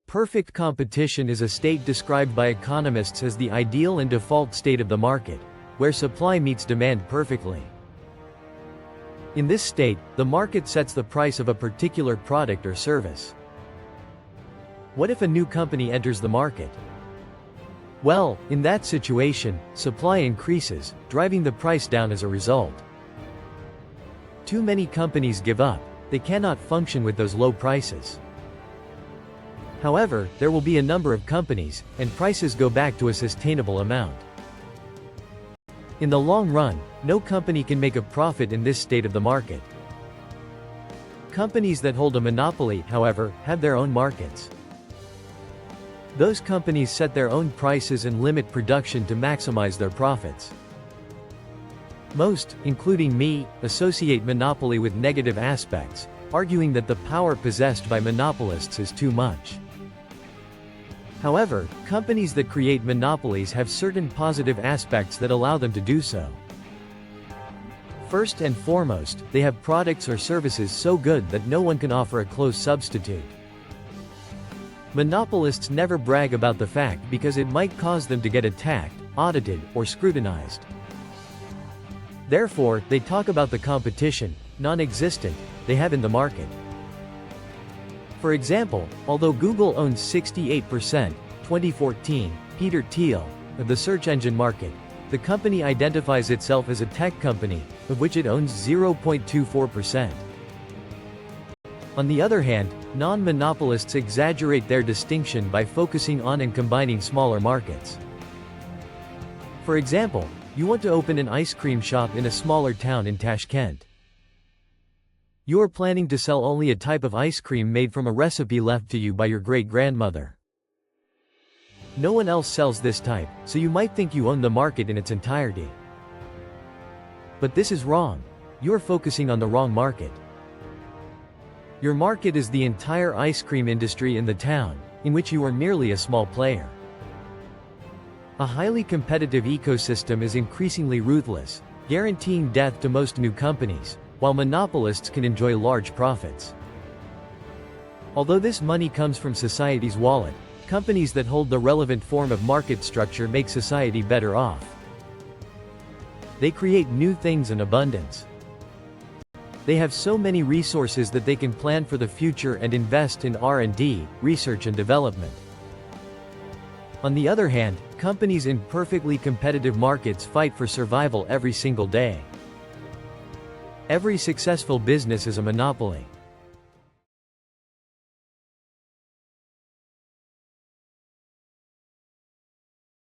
Perfect competition is a state described by economists as the ideal and default state of the market, where supply meets demand perfectly. In this state, the market sets the price of a particular product or service. What if a new company enters the market? Well, in that situation, supply increases, driving the price down as a result. Too many companies give up; they cannot function with those low prices. However, there will be a number of companies, and prices go back to a sustainable amount. In the long run, no company can make a profit in this state of the market. Companies that hold a monopoly, however, have their own markets. Those companies set their own prices and limit production to maximize their profits. Most, including me, associate monopoly with negative aspects, arguing that the power possessed by monopolists is too much. However, companies that create monopolies have certain positive aspects that allow them to do so. First and foremost, they have products or services so good that no one can offer a close substitute. Monopolists never brag about the fact because it might cause them to get attacked, audited, or scrutinized. Therefore, they talk about the competition, non-existent, they have in the market. For example, although Google owns 68%, 2014, Peter Thiel, of the search engine market, the company identifies itself as a tech company, of which it owns 0.24%. On the other hand, non-monopolists exaggerate their distinction by focusing on and combining smaller markets. For example, you want to open an ice cream shop in a smaller town in Tashkent. You are planning to sell only a type of ice cream made from a recipe left to you by your great-grandmother. No one else sells this type, so you might think you own the market in its entirety. But this is wrong. You are focusing on the wrong market. Your market is the entire ice cream industry in the town, in which you are merely a small player. A highly competitive ecosystem is increasingly ruthless, guaranteeing death to most new companies, while monopolists can enjoy large profits. Although this money comes from society's wallet, companies that hold the relevant form of market structure make society better off. They create new things in abundance. They have so many resources that they can plan for the future and invest in R&D, research and development. On the other hand, companies in perfectly competitive markets fight for survival every single day. Every successful business is a monopoly.